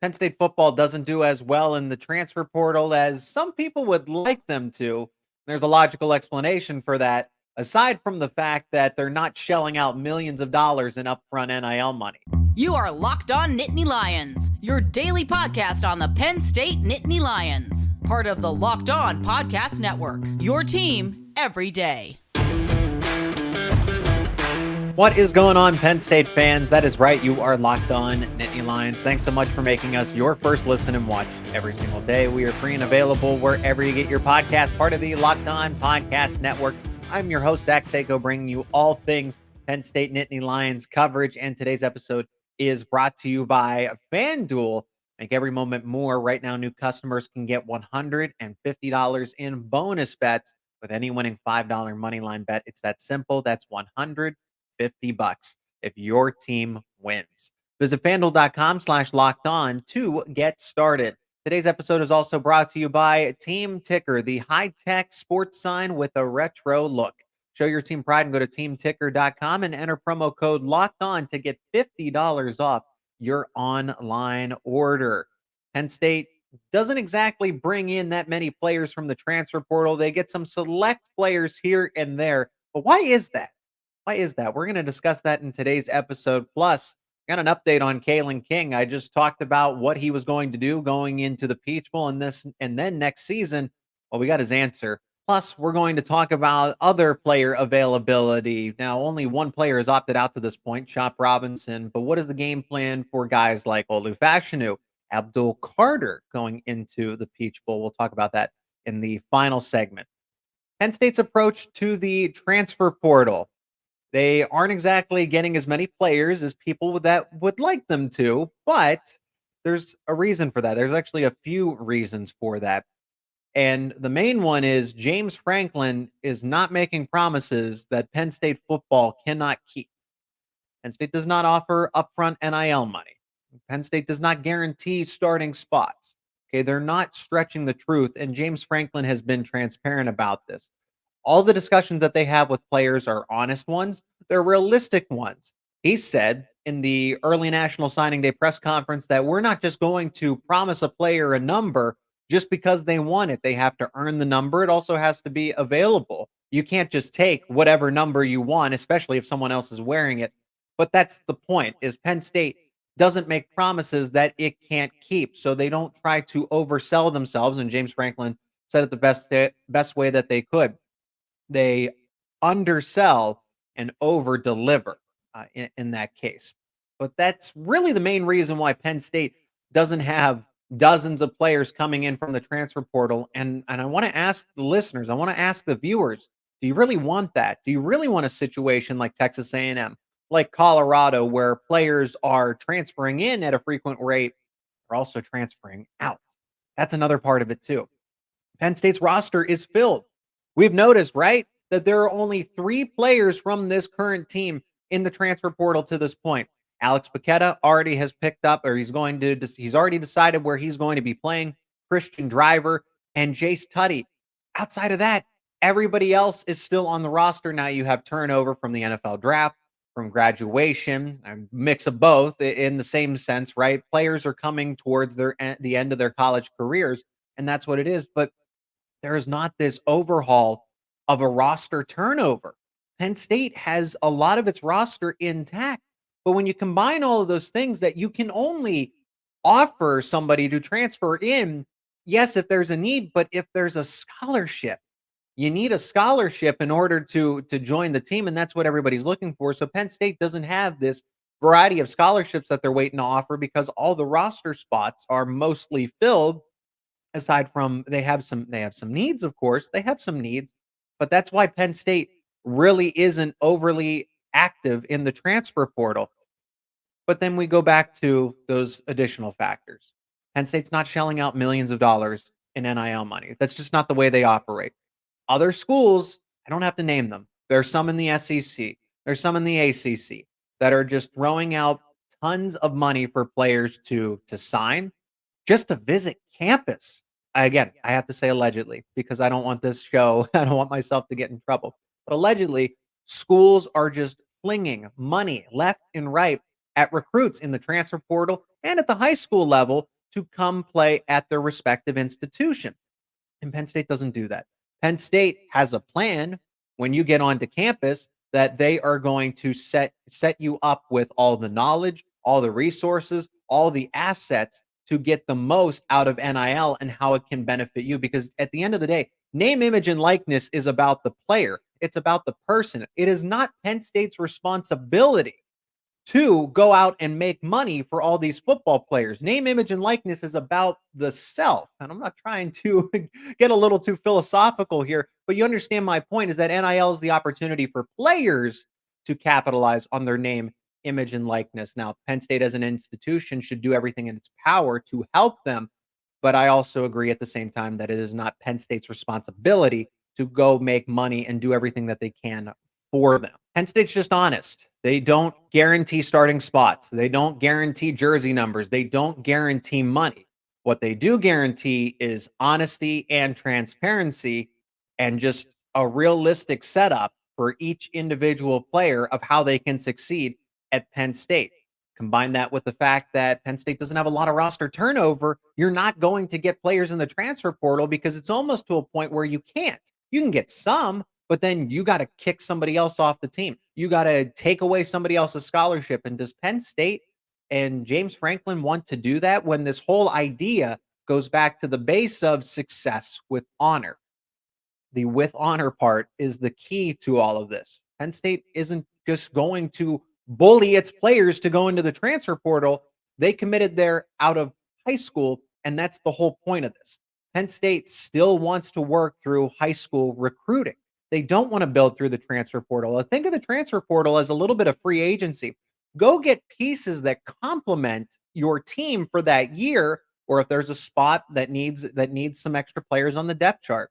Penn State football doesn't do as well in the transfer portal as some people would like them to. There's a logical explanation for that, aside from the fact that they're not shelling out millions of dollars in upfront NIL money. You are Locked On Nittany Lions, your daily podcast on the Penn State Nittany Lions, part of the Locked On Podcast Network, your team every day. What is going on, Penn State fans? That is right. You are Locked On Nittany Lions. Thanks so much for making us your first listen and watch every single day. We are free and available wherever you get your podcast, part of the Locked On Podcast Network. I'm your host, Zach Seyko, bringing you all things Penn State Nittany Lions coverage. And today's episode is brought to you by FanDuel. Make every moment more. Right now, new customers can get $150 in bonus bets with any winning $5 moneyline bet. It's that simple. That's $150 if your team wins. Visit FanDuel.com/locked on to get started. Today's episode is also brought to you by Team Ticker, the high-tech sports sign with a retro look. Show your team pride and go to teamticker.com and enter promo code LOCKED ON to get $50 off your online order. Penn State doesn't exactly bring in that many players from the transfer portal. They get some select players here and there. But why is that? Why is that? We're going to discuss that in today's episode. Plus, got an update on Kalen King. I just talked about what he was going to do going into the Peach Bowl and then next season. Well, we got his answer. Plus, we're going to talk about other player availability. Now, only one player has opted out to this point, Chop Robinson. But what is the game plan for guys like Olu Fashanu, Abdul Carter going into the Peach Bowl? We'll talk about that in the final segment. Penn State's approach to the transfer portal. They aren't exactly getting as many players as people that would like them to, but there's a reason for that. There's actually a few reasons for that. And the main one is James Franklin is not making promises that Penn State football cannot keep. Penn State does not offer upfront NIL money. Penn State does not guarantee starting spots. Okay, they're not stretching the truth, and James Franklin has been transparent about this. All the discussions that they have with players are honest ones. They're realistic ones. He said in the early National Signing Day press conference that we're not just going to promise a player a number just because they want it. They have to earn the number. It also has to be available. You can't just take whatever number you want, especially if someone else is wearing it. But that's the point, is Penn State doesn't make promises that it can't keep. So they don't try to oversell themselves. And James Franklin said it the best way that they could. They undersell and over deliver in that case. But that's really the main reason why Penn State doesn't have dozens of players coming in from the transfer portal. And I want to ask the listeners, I want to ask the viewers, do you really want that? Do you really want a situation like Texas A&M, like Colorado, where players are transferring in at a frequent rate, are also transferring out? That's another part of it too. Penn State's roster is filled. We've noticed, right, that there are only 3 players from this current team in the transfer portal to this point. Alex Paqueta already has picked up, or he's already decided where he's going to be playing. Christian Driver and Jace Tutty. Outside of that, everybody else is still on the roster. Now you have turnover from the NFL draft, from graduation, a mix of both in the same sense, right? Players are coming towards the end of their college careers, and that's what it is. But there is not this overhaul of a roster turnover. Penn State has a lot of its roster intact. But when you combine all of those things that you can only offer somebody to transfer in, yes, if there's a need, but if there's a scholarship, you need a scholarship in order to join the team, and that's what everybody's looking for. So Penn State doesn't have this variety of scholarships that they're waiting to offer because all the roster spots are mostly filled. Aside from they have some needs, of course. They have some needs, but that's why Penn State really isn't overly active in the transfer portal. But then we go back to those additional factors. Penn State's not shelling out millions of dollars in NIL money. That's just not the way they operate. Other schools, I don't have to name them. There's some in the SEC. There's some in the ACC that are just throwing out tons of money for players to sign just to visit campus. Again, I have to say allegedly because I don't want this show, I don't want myself to get in trouble. But allegedly, schools are just flinging money left and right at recruits in the transfer portal and at the high school level to come play at their respective institution. And Penn State doesn't do that. Penn State has a plan when you get onto campus that they are going to set you up with all the knowledge, all the resources, all the assets to get the most out of NIL and how it can benefit you. Because at the end of the day, name, image, and likeness is about the player. It's about the person. It is not Penn State's responsibility to go out and make money for all these football players. Name, image, and likeness is about the self. And I'm not trying to get a little too philosophical here, but you understand my point is that NIL is the opportunity for players to capitalize on their name, image, and likeness. Now, Penn State as an institution should do everything in its power to help them. But I also agree at the same time that it is not Penn State's responsibility to go make money and do everything that they can for them. Penn State's just honest. They don't guarantee starting spots. They don't guarantee jersey numbers. They don't guarantee money. What they do guarantee is honesty and transparency and just a realistic setup for each individual player of how they can succeed at Penn State. Combine that with the fact that Penn State doesn't have a lot of roster turnover, you're not going to get players in the transfer portal because it's almost to a point where you can't. You can get some, but then you got to kick somebody else off the team. You got to take away somebody else's scholarship. And does Penn State and James Franklin want to do that when this whole idea goes back to the base of success with honor? The with honor part is the key to all of this. Penn State isn't just going to bully its players to go into the transfer portal. They committed there out of high school, and that's the whole point of this. Penn State still wants to work through high school recruiting. They don't want to build through the transfer portal. Think of the transfer portal as a little bit of free agency. Go get pieces that complement your team for that year, or if there's a spot that needs some extra players on the depth chart.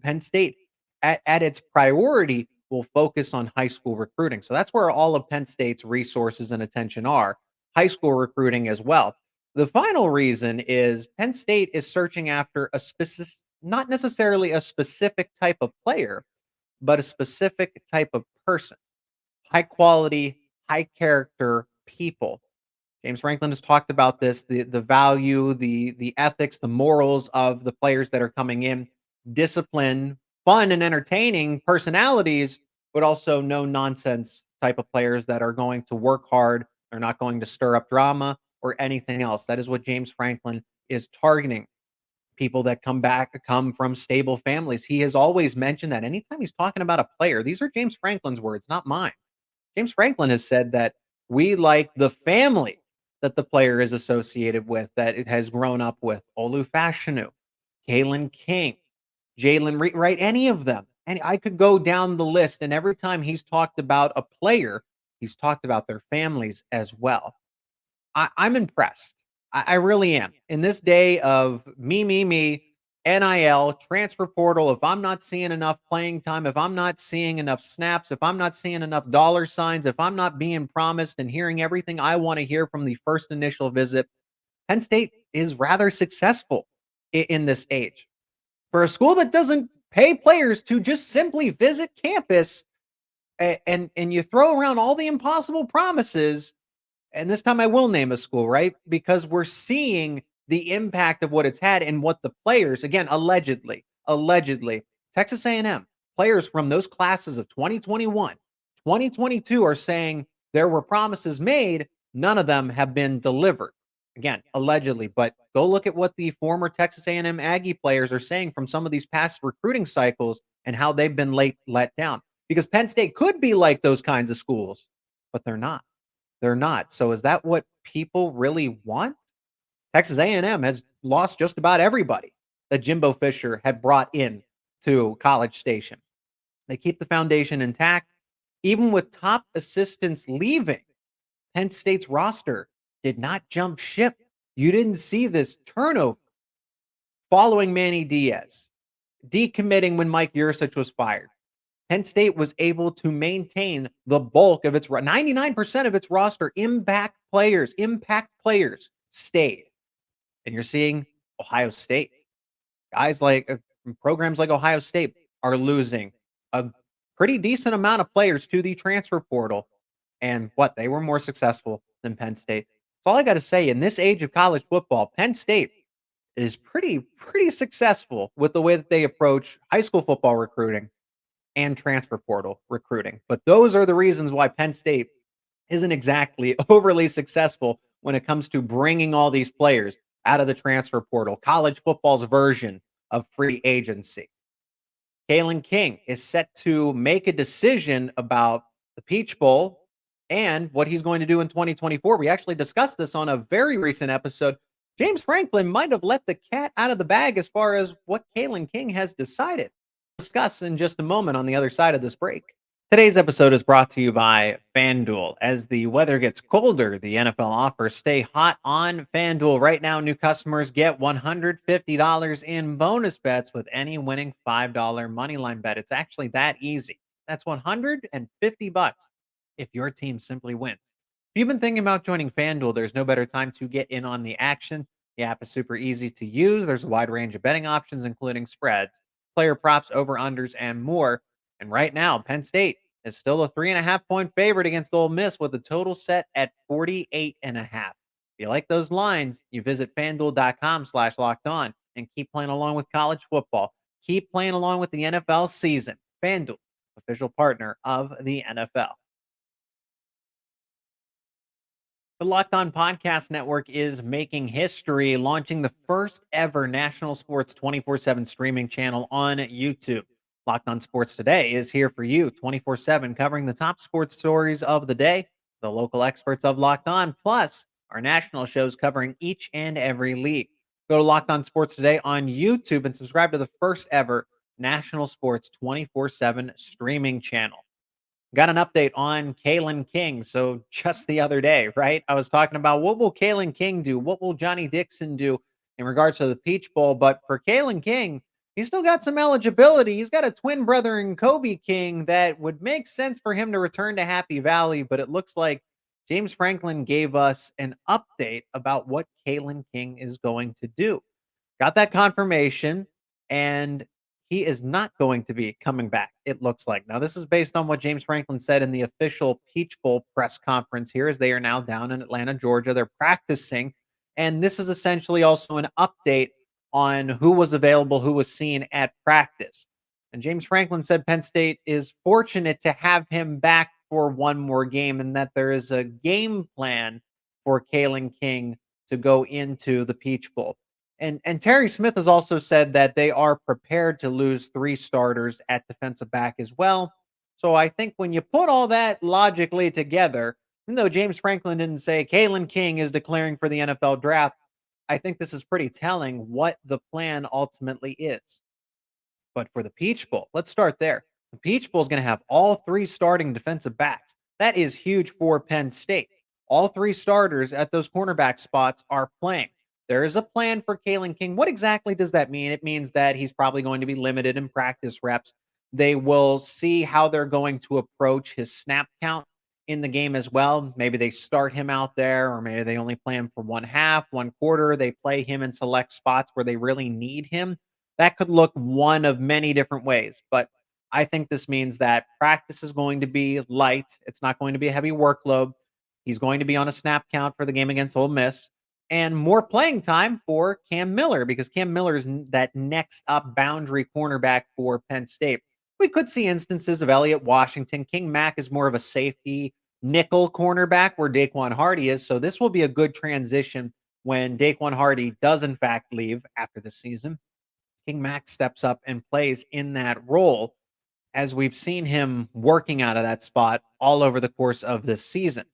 Penn State, at its priority, will focus on high school recruiting. So that's where all of Penn State's resources and attention are, high school recruiting as well. The final reason is Penn State is searching after a specific, not necessarily a specific type of player, but a specific type of person. High quality, high character people. James Franklin has talked about this, the value, the ethics, the morals of the players that are coming in, discipline, fun and entertaining personalities, but also no nonsense type of players that are going to work hard. They're not going to stir up drama or anything else. That is what James Franklin is targeting. People that come from stable families. He has always mentioned that anytime he's talking about a player, these are James Franklin's words, not mine. James Franklin has said that we like the family that the player is associated with, that it has grown up with. Olu Fashanu, Kalen King, Jalen Reed, right? Any of them. And I could go down the list, and every time he's talked about a player, he's talked about their families as well. I'm impressed. I really am. In this day of me, NIL, transfer portal, if I'm not seeing enough playing time, if I'm not seeing enough snaps, if I'm not seeing enough dollar signs, if I'm not being promised and hearing everything I want to hear from the first initial visit, Penn State is rather successful in this age. For a school that doesn't pay players to just simply visit campus and you throw around all the impossible promises, and this time I will name a school, right? Because we're seeing the impact of what it's had and what the players, again, allegedly, Texas A&M, players from those classes of 2021, 2022 are saying there were promises made. None of them have been delivered. Again, allegedly, but go look at what the former Texas A&M Aggie players are saying from some of these past recruiting cycles and how they've been let down. Because Penn State could be like those kinds of schools, but they're not. They're not. So is that what people really want? Texas A&M has lost just about everybody that Jimbo Fisher had brought in to College Station. They keep the foundation intact. Even with top assistants leaving, Penn State's roster did not jump ship. You didn't see this turnover following Manny Diaz, decommitting when Mike Yursich was fired. Penn State was able to maintain the bulk of its 99% of its roster. Impact players stayed. And you're seeing Ohio State. Guys like programs like Ohio State are losing a pretty decent amount of players to the transfer portal. And they were more successful than Penn State. That's all I got to say. In this age of college football, Penn State is pretty successful with the way that they approach high school football recruiting and transfer portal recruiting. But those are the reasons why Penn State isn't exactly overly successful when it comes to bringing all these players out of the transfer portal, college football's version of free agency. Kalen King is set to make a decision about the Peach Bowl and what he's going to do in 2024. We actually discussed this on a very recent episode. James Franklin might have let the cat out of the bag as far as what Kalen King has decided. We'll discuss in just a moment on the other side of this break. Today's episode is brought to you by FanDuel. As the weather gets colder, the NFL offers stay hot on FanDuel. Right now, new customers get $150 in bonus bets with any winning $5 moneyline bet. It's actually that easy. That's $150 if your team simply wins. If you've been thinking about joining FanDuel, there's no better time to get in on the action. The app is super easy to use. There's a wide range of betting options, including spreads, player props, over-unders, and more. And right now, Penn State is still a 3.5-point favorite against Ole Miss with a total set at 48.5. If you like those lines, you visit FanDuel.com/locked on and keep playing along with college football. Keep playing along with the NFL season. FanDuel, official partner of the NFL. The Locked On Podcast Network is making history, launching the first ever national sports 24/7 streaming channel on YouTube. Locked On Sports Today is here for you 24/7, covering the top sports stories of the day, the local experts of Locked On, plus our national shows covering each and every league. Go to Locked On Sports Today on YouTube and subscribe to the first ever national sports 24/7 streaming channel. Got an update on Kalen King. So just the other day, right? I was talking about what will Kalen King do? What will Johnny Dixon do in regards to the Peach Bowl? But for Kalen King, he's still got some eligibility. He's got a twin brother in Kobe King that would make sense for him to return to Happy Valley. But it looks like James Franklin gave us an update about what Kalen King is going to do. Got that confirmation, and he is not going to be coming back, it looks like. Now, this is based on what James Franklin said in the official Peach Bowl press conference here, as they are now down in Atlanta, Georgia. They're practicing, and this is essentially also an update on who was available, who was seen at practice. And James Franklin said Penn State is fortunate to have him back for one more game, and that there is a game plan for Kalen King to go into the Peach Bowl. And Terry Smith has also said that they are prepared to lose 3 starters at defensive back as well. So I think when you put all that logically together, even though James Franklin didn't say Kalen King is declaring for the NFL draft, I think this is pretty telling what the plan ultimately is. But for the Peach Bowl, let's start there. The Peach Bowl is going to have all 3 starting defensive backs. That is huge for Penn State. All 3 starters at those cornerback spots are playing. There is a plan for Kalen King. What exactly does that mean? It means that he's probably going to be limited in practice reps. They will see how they're going to approach his snap count in the game as well. Maybe they start him out there, or maybe they only play him for 1/2, 1/4. They play him in select spots where they really need him. That could look one of many different ways, but I think this means that practice is going to be light. It's not going to be a heavy workload. He's going to be on a snap count for the game against Ole Miss, and more playing time for Cam Miller, because Cam Miller is that next up boundary cornerback for Penn State. We could see instances of Elliott Washington. King Mack is more of a safety nickel cornerback where Daquan Hardy is. So this will be a good transition when Daquan Hardy does in fact leave after the season. King Mack steps up and plays in that role, as we've seen him working out of that spot all over the course of this season.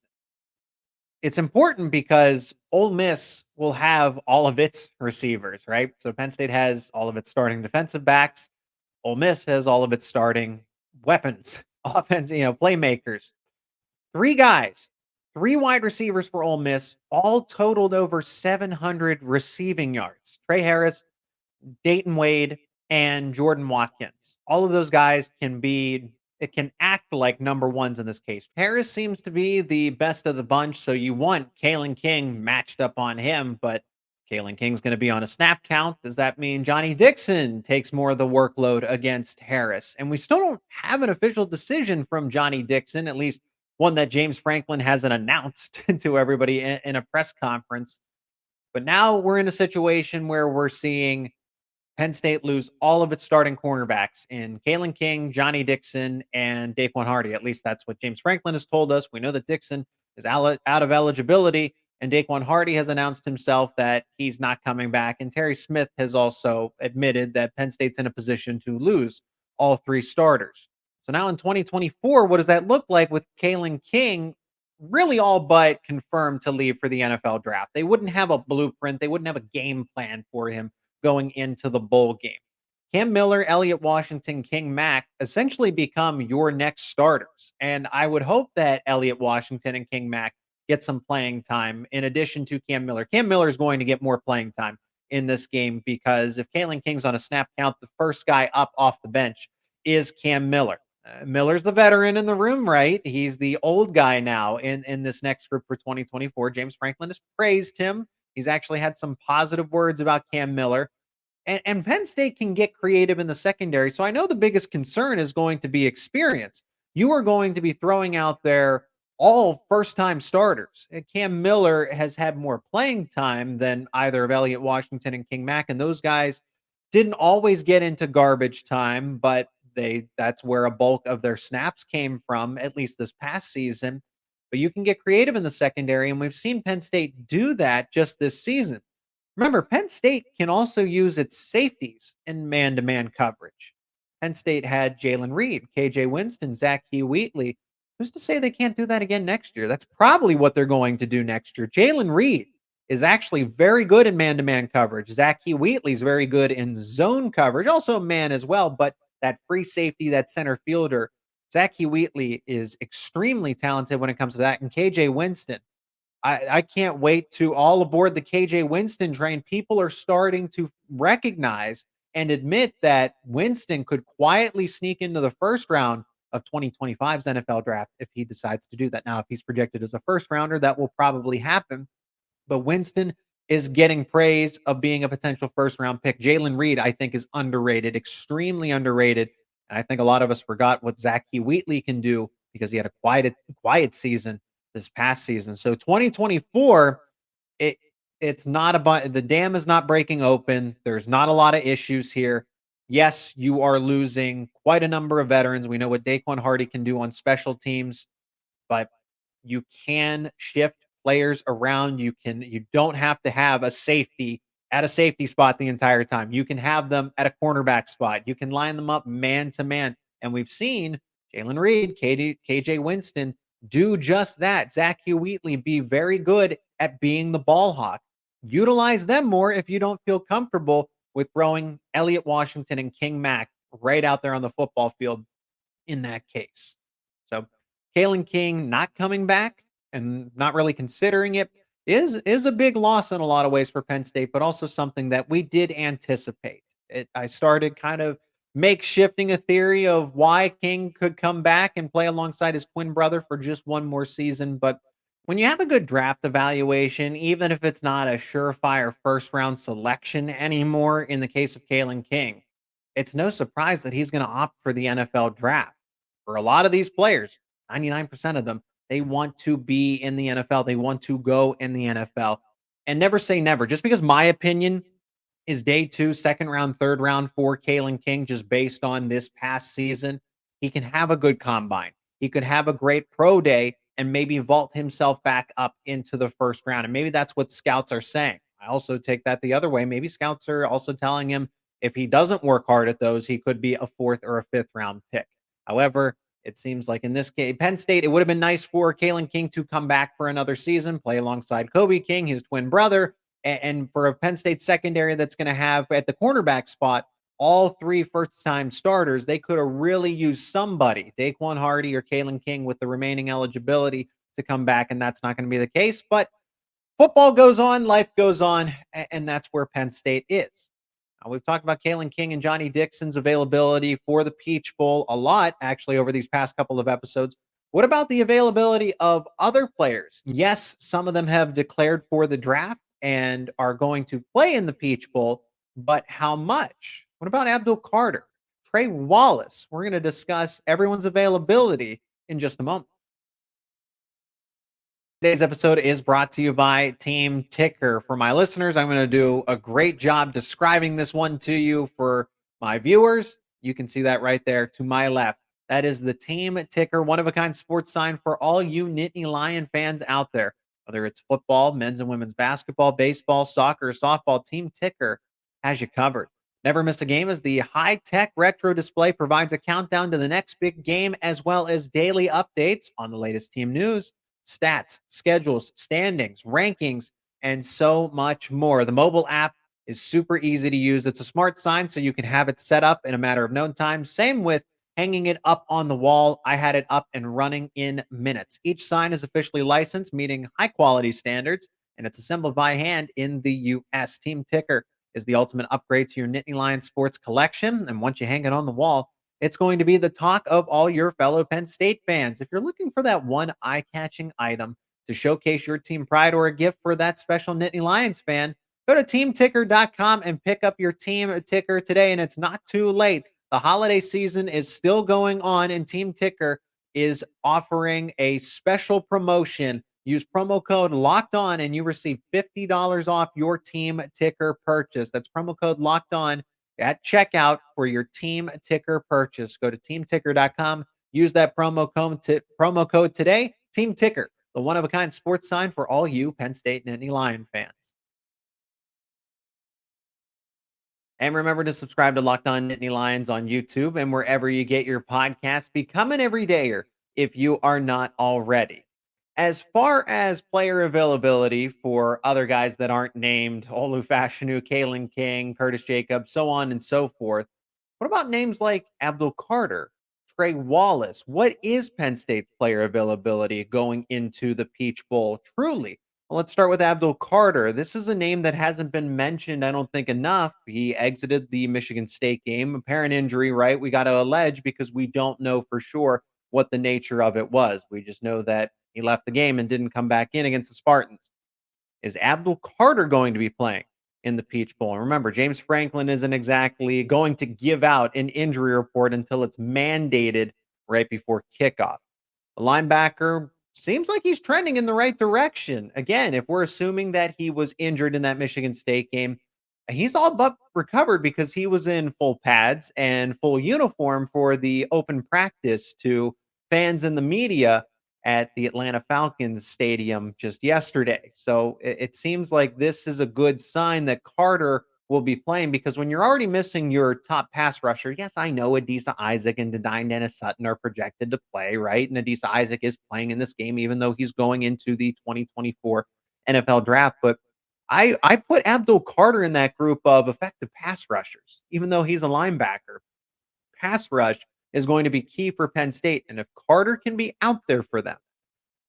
It's important because Ole Miss will have all of its receivers, right? So Penn State has all of its starting defensive backs. Ole Miss has all of its starting weapons, offense, playmakers. 3 guys, 3 wide receivers for Ole Miss, all totaled over 700 receiving yards. Trey Harris, Dayton Wade, and Jordan Watkins. All of those guys it can act like number ones in this case. Harris seems to be the best of the bunch, so you want Kalen King matched up on him, but Kalen King's going to be on a snap count. Does that mean Johnny Dixon takes more of the workload against Harris? And we still don't have an official decision from Johnny Dixon, at least one that James Franklin hasn't announced to everybody in a press conference. But now we're in a situation where we're seeing Penn State lose all of its starting cornerbacks in Kalen King, Johnny Dixon, and Daquan Hardy. At least that's what James Franklin has told us. We know that Dixon is out of eligibility, and Daquan Hardy has announced himself that he's not coming back. And Terry Smith has also admitted that Penn State's in a position to lose all three starters. So now in 2024, what does that look like with Kalen King really all but confirmed to leave for the NFL draft? They wouldn't have a blueprint, they wouldn't have a game plan for him going into the bowl game. Cam Miller, Elliott Washington, King Mack essentially become your next starters. And I would hope that Elliott Washington and King Mack get some playing time in addition to Cam Miller. Cam Miller is going to get more playing time in this game because if Kalen King's on a snap count, the first guy up off the bench is Cam Miller. Miller's the veteran in the room, right? He's the old guy now in this next group for 2024. James Franklin has praised him. He's actually had some positive words about Cam Miller. And Penn State can get creative in the secondary. So I know the biggest concern is going to be experience. You are going to be throwing out there all first time starters. And Cam Miller has had more playing time than either of Elliott Washington and King Mack. And those guys didn't always get into garbage time, but that's where a bulk of their snaps came from, at least this past season. But you can get creative in the secondary, and we've seen Penn State do that just this season. Remember, Penn State can also use its safeties in man-to-man coverage. Penn State had Jalen Reed, KJ Winston, Zach Wheatley. Who's to say they can't do that again next year? That's probably what they're going to do next year. Jalen Reed is actually very good in man-to-man coverage. Zach Wheatley is very good in zone coverage, also man as well, but that free safety, that center fielder, Zach Wheatley is extremely talented when it comes to that. And KJ Winston, I can't wait to all aboard the KJ Winston train. People are starting to recognize and admit that Winston could quietly sneak into the first round of 2025's NFL draft if he decides to do that. Now, if he's projected as a first rounder, that will probably happen. But Winston is getting praise of being a potential first round pick. Jalen Reed, I think, is underrated, extremely underrated. And I think a lot of us forgot what Zach Wheatley can do because he had a quiet season this past season. So 2024, it's not about the dam is not breaking open. There's not a lot of issues here. Yes, you are losing quite a number of veterans. We know what Daquan Hardy can do on special teams, but you can shift players around. You don't have to have a safety at a safety spot the entire time. You can have them at a cornerback spot. You can line them up man to man. And we've seen Jalen Reed, KJ Winston do just that. Zach Wheatley be very good at being the ball hawk. Utilize them more if you don't feel comfortable with throwing Elliott Washington and King Mack right out there on the football field in that case. So Kalen King not coming back and not really considering it is a big loss in a lot of ways for Penn State, but also something that we did anticipate. I started kind of makeshifting a theory of why King could come back and play alongside his twin brother for just one more season. But when you have a good draft evaluation, even if it's not a surefire first round selection anymore, in the case of Kalen King, it's no surprise that he's going to opt for the NFL draft. For a lot of these players, 99% of them, they want to be in the NFL. They want to go in the NFL. And never say never. Just because my opinion is day two, second round, third round for Kalen King, just based on this past season, he can have a good combine. He could have a great pro day and maybe vault himself back up into the first round. And maybe that's what scouts are saying. I also take that the other way. Maybe scouts are also telling him if he doesn't work hard at those, he could be a fourth or a fifth round pick. However, it seems like in this case, Penn State, it would have been nice for Kalen King to come back for another season, play alongside Kobe King, his twin brother, and for a Penn State secondary that's going to have at the cornerback spot all three first-time starters, they could have really used somebody, Daquan Hardy or Kalen King, with the remaining eligibility to come back, and that's not going to be the case. But football goes on, life goes on, and that's where Penn State is. Now, we've talked about Kalen King and Johnny Dixon's availability for the Peach Bowl a lot, actually, over these past couple of episodes. What about the availability of other players? Yes, some of them have declared for the draft and are going to play in the Peach Bowl, but how much? What about Abdul Carter, Trey Wallace? We're going to discuss everyone's availability in just a moment. Today's episode is brought to you by Team Ticker. For my listeners, I'm going to do a great job describing this one to you. For my viewers, you can see that right there to my left. That is the Team Ticker, one of a kind sports sign for all you Nittany Lion fans out there. Whether it's football, men's and women's basketball, baseball, soccer, softball, Team Ticker has you covered. Never miss a game as the high tech retro display provides a countdown to the next big game as well as daily updates on the latest team news, stats, schedules, standings, rankings, and so much more. The mobile app is super easy to use. It's a smart sign, so you can have it set up in a matter of no time. Same with hanging it up on the wall. I had it up and running in minutes. Each sign is officially licensed, meeting high quality standards, and it's assembled by hand in the US. Team Ticker is the ultimate upgrade to your Nittany Lions sports collection. And once you hang it on the wall, it's going to be the talk of all your fellow Penn State fans. If you're looking for that one eye catching item to showcase your team pride or a gift for that special Nittany Lions fan, go to teamticker.com and pick up your team ticker today. And it's not too late. The holiday season is still going on, and Team Ticker is offering a special promotion. Use promo code Locked On and you receive $50 off your Team Ticker purchase. That's promo code Locked On at checkout for your Team Ticker purchase. Go to teamticker.com. Use that promo code today. Team Ticker, the one of a kind sports sign for all you Penn State Nittany Lion fans. And remember to subscribe to Locked On Nittany Lions on YouTube and wherever you get your podcasts. Become an everydayer if you are not already. As far as player availability for other guys that aren't named, Olu Fashanu, Kalen King, Curtis Jacobs, so on and so forth, what about names like Abdul Carter, Trey Wallace? What is Penn State's player availability going into the Peach Bowl? Truly. Well, let's start with Abdul Carter. This is a name that hasn't been mentioned, I don't think, enough. He exited the Michigan State game, apparent injury, right? We got to allege because we don't know for sure what the nature of it was. We just know that he left the game and didn't come back in against the Spartans. Is Abdul Carter going to be playing in the Peach Bowl? And remember, James Franklin isn't exactly going to give out an injury report until it's mandated right before kickoff. The linebacker seems like he's trending in the right direction. Again, if we're assuming that he was injured in that Michigan State game, he's all but recovered because he was in full pads and full uniform for the open practice to fans and the media at the Atlanta Falcons stadium just yesterday. So it seems like this is a good sign that Carter will be playing because when you're already missing your top pass rusher, yes, I know Adisa Isaac and Dedine Dennis Sutton are projected to play, right? And Adisa Isaac is playing in this game, even though he's going into the 2024 NFL draft. But I put Abdul Carter in that group of effective pass rushers, even though he's a linebacker. Pass rush is going to be key for Penn State. And if Carter can be out there for them,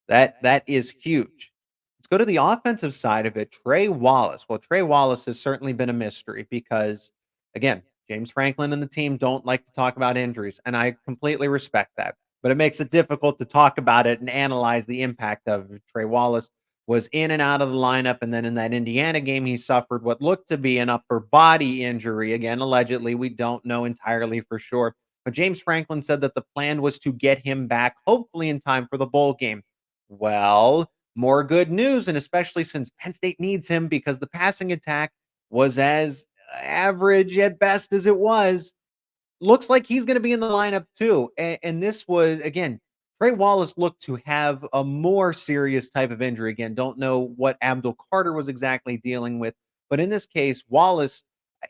that is huge. Let's go to the offensive side of it. Trey Wallace. Well, Trey Wallace has certainly been a mystery because, again, James Franklin and the team don't like to talk about injuries, and I completely respect that. But it makes it difficult to talk about it and analyze the impact of it. Trey Wallace was in and out of the lineup, and then in that Indiana game, he suffered what looked to be an upper body injury. Again, allegedly, we don't know entirely for sure. But James Franklin said that the plan was to get him back, hopefully in time for the bowl game. Well, more good news, and especially since Penn State needs him because the passing attack was as average at best as it was. Looks like he's going to be in the lineup too. And this was, again, Trey Wallace looked to have a more serious type of injury. Again, don't know what Abdul Carter was exactly dealing with. But in this case, Wallace,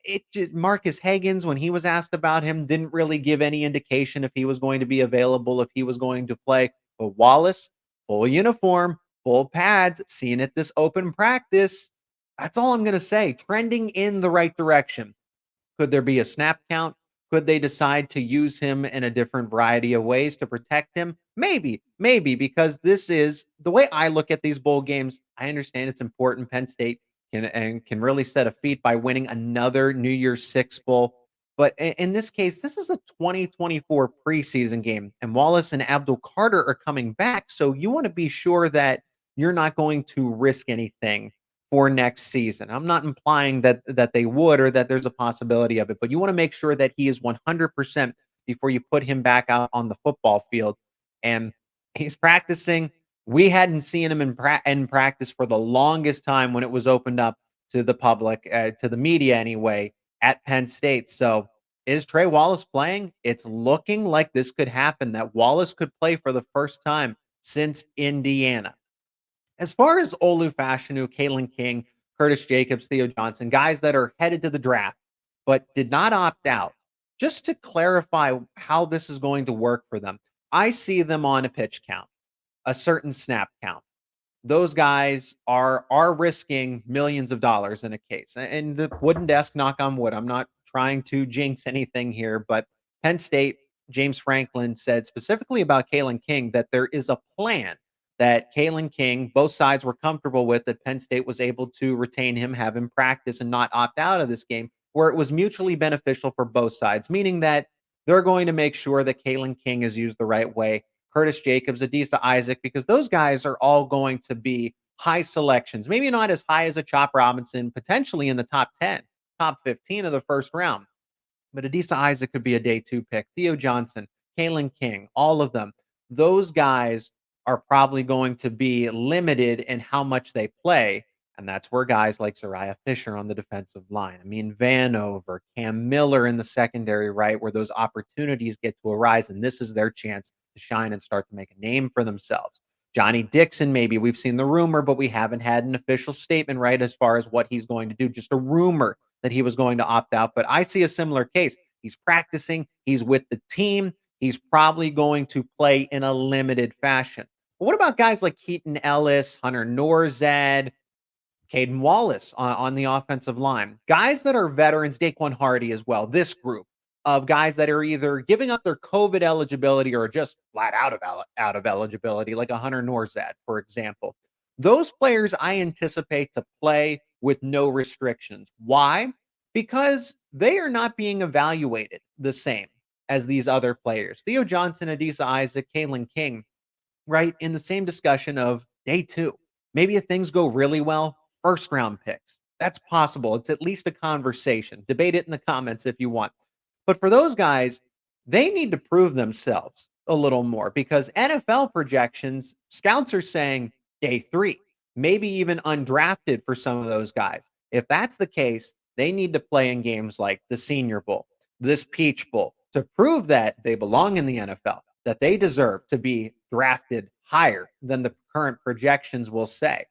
it just Marcus Higgins, when he was asked about him, didn't really give any indication if he was going to be available, if he was going to play. But Wallace, full uniform, full pads, seen at this open practice. That's all I'm going to say. Trending in the right direction. Could there be a snap count? Could they decide to use him in a different variety of ways to protect him? Maybe, because this is the way I look at these bowl games. I understand it's important. Penn State can really set a feat by winning another New Year's Six bowl. But in this case, this is a 2024 preseason game, and Wallace and Abdul Carter are coming back. So you want to be sure that you're not going to risk anything for next season. I'm not implying that they would or that there's a possibility of it, but you want to make sure that he is 100% before you put him back out on the football field. And he's practicing. We hadn't seen him in practice for the longest time when it was opened up to the public, to the media anyway, at Penn State. So is Trey Wallace playing? It's looking like this could happen, that Wallace could play for the first time since Indiana. As far as Olu Fashanu, Kalen King, Curtis Jacobs, Theo Johnson, guys that are headed to the draft but did not opt out, just to clarify how this is going to work for them, I see them on a pitch count, a certain snap count. Those guys are risking millions of dollars in a case. And the wooden desk, knock on wood, I'm not trying to jinx anything here, but Penn State, James Franklin said specifically about Kalen King that there is a plan that Kalen King, both sides were comfortable with, that Penn State was able to retain him, have him practice, and not opt out of this game, where it was mutually beneficial for both sides, meaning that they're going to make sure that Kalen King is used the right way. Curtis Jacobs, Adisa Isaac, because those guys are all going to be high selections. Maybe not as high as a Chop Robinson, potentially in the top 10, top 15 of the first round. But Adisa Isaac could be a day 2 pick. Theo Johnson, Kalen King, all of them. Those guys are probably going to be limited in how much they play. And that's where guys like Zariah Fisher on the defensive line, I mean, Vanover, Cam Miller in the secondary, right, where those opportunities get to arise. And this is their chance to shine and start to make a name for themselves. Johnny Dixon, maybe we've seen the rumor, but we haven't had an official statement, right, as far as what he's going to do. Just a rumor that he was going to opt out. But I see a similar case. He's practicing, he's with the team, he's probably going to play in a limited fashion. But what about guys like Keaton Ellis, Hunter Norzad, Caden Wallace on the offensive line? Guys that are veterans, Daquan Hardy as well. This group of guys that are either giving up their COVID eligibility or just flat out of eligibility, like a Hunter Norzad, for example. Those players I anticipate to play with no restrictions. Why? Because they are not being evaluated the same as these other players. Theo Johnson, Adisa Isaac, Kalen King, right, in the same discussion of day 2. Maybe if things go really well, first round picks. That's possible. It's at least a conversation. Debate it in the comments if you want. But for those guys, they need to prove themselves a little more, because NFL projections, scouts are saying day 3, maybe even undrafted for some of those guys. If that's the case, they need to play in games like the Senior Bowl, this Peach Bowl, to prove that they belong in the NFL, that they deserve to be drafted higher than the current projections will say.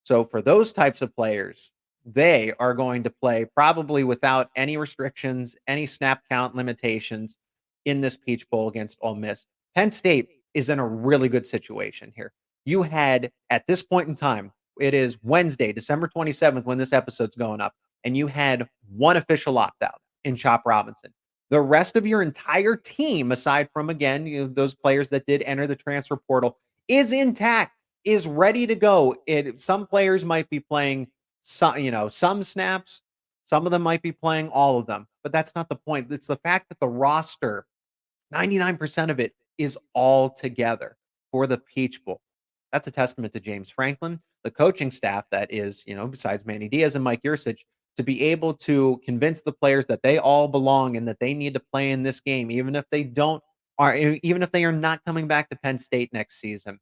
So for those types of players, they are going to play probably without any restrictions, any snap count limitations in this Peach Bowl against Ole Miss. Penn State is in a really good situation here. You had, at this point in time, it is Wednesday, December 27th, when this episode's going up, and you had one official opt-out in Chop Robinson. The rest of your entire team, aside from, again, those players that did enter the transfer portal, is intact, is ready to go. Some players might be playing some snaps. Some of them might be playing all of them, but that's not the point. It's the fact that the roster, 99% of it, is all together for the Peach Bowl. That's a testament to James Franklin, the coaching staff that is, besides Manny Diaz and Mike Yursich, to be able to convince the players that they all belong and that they need to play in this game, even if they are not coming back to Penn State next season,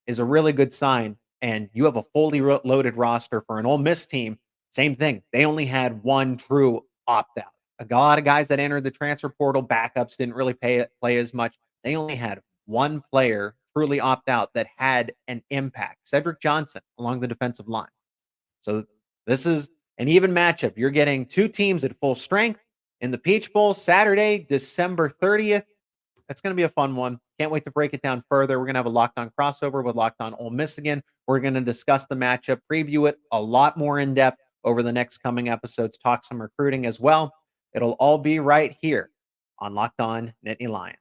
is a really good sign. And you have a fully loaded roster for an Ole Miss team. Same thing. They only had one true opt-out. A lot of guys that entered the transfer portal, backups, didn't really play as much. They only had one player truly opt out that had an impact, Cedric Johnson, along the defensive line. So this is an even matchup. You're getting two teams at full strength in the Peach Bowl Saturday, December 30th. That's going to be a fun one. Can't wait to break it down further. We're going to have a Locked On crossover with Locked On Ole Miss again. We're going to discuss the matchup, preview it a lot more in depth over the next coming episodes, talk some recruiting as well. It'll all be right here on Locked On Nittany Lions.